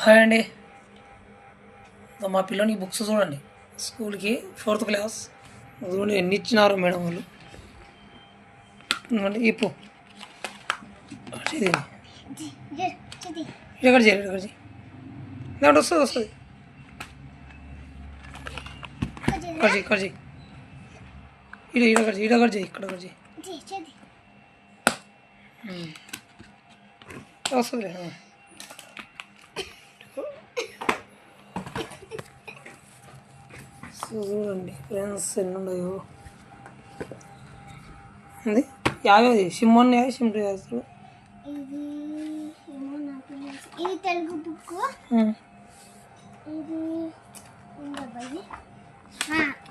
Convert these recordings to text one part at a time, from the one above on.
Hi అండి. మా పిల్లని బుక్స్ చూడండి, స్కూల్కి 4th క్లాస్. చూడండి ఎన్ని ఇచ్చినారు మేడం వాళ్ళు. ఇప్పు ఇక్కడ చేయాలి, ఇక్కడ చేయి, దాంట్లో వస్తుంది వస్తుంది, ఇక్కడ చేయి, ఇక్కడ చేయి, ఇక్కడ చేయి, ఇక్కడ చేయి, ఇక్కడ చేయి, వస్తుంది. చూడండి ఫ్రెండ్స్ ఎన్ని ఉన్నాయో. అది యాభై సిమ్మోన్ సిమ్ చేస్తారు. ఇది తెలుగు బుక్.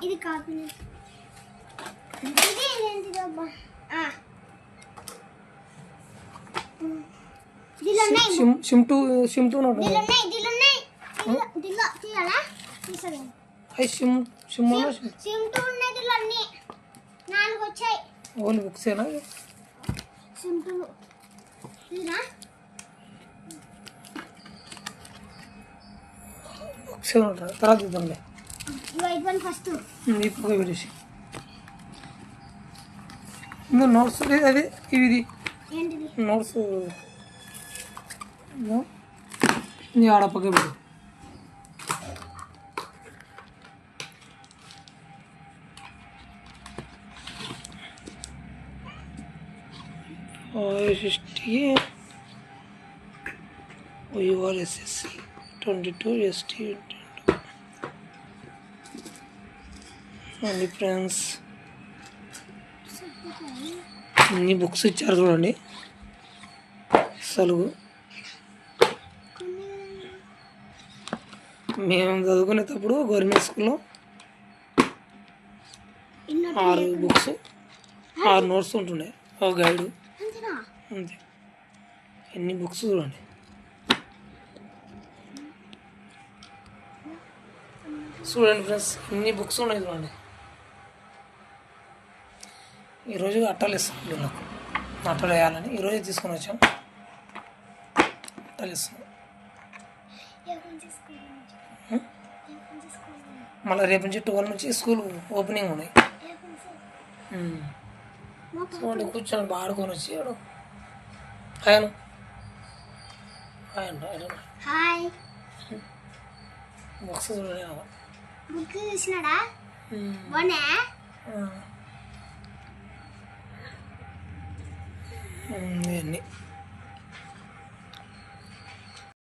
ఇది కాపీ. ఇది ఏంటిదబ్బా? Sim two note sim two ఉన్నాయి. దీనిలో అన్ని 4 వచ్చాయి. ఓన్లీ బుక్సేనా? సిమ్ టూ బుక్సే ఉంటాయి, తర్వాత ఇద్దాంలే. ఫస్ట్ ఇప్పుడు పెట్టేసి నోట్స్ అదే ఇవి నోట్స్ ఆడపక్క పెట్టు. SSC 22 ST అండి ఫ్రెండ్స్. ఇన్ని బుక్స్ ఇచ్చారు చూడండి. అసలు మేము చదువుకునేటప్పుడు గవర్నమెంట్ స్కూల్లో 6 బుక్స్ 6 నోట్స్ ఉంటుండే, ఒక గైడు అంతే. ఎన్ని బుక్స్ చూడండి. చూడండి ఫ్రెండ్స్ ఎన్ని బుక్స్ ఉన్నాయి చూడండి. ఈరోజు అట్టలు ఇస్తాం వీళ్ళకు, అట్టలు వేయాలని ఈరోజు తీసుకొని వచ్చాం. అట్టలు ఇస్తాం. మళ్ళీ రేపు నుంచి 12 నుంచి స్కూల్ ఓపెనింగ్ ఉన్నాయి. చూడండి కూర్చొని బాడుకొని వచ్చాడు. Hi hi. బుక్స్ చూడండి. బుక్ చూసినాడా? బాగున్నా. ఇవన్నీ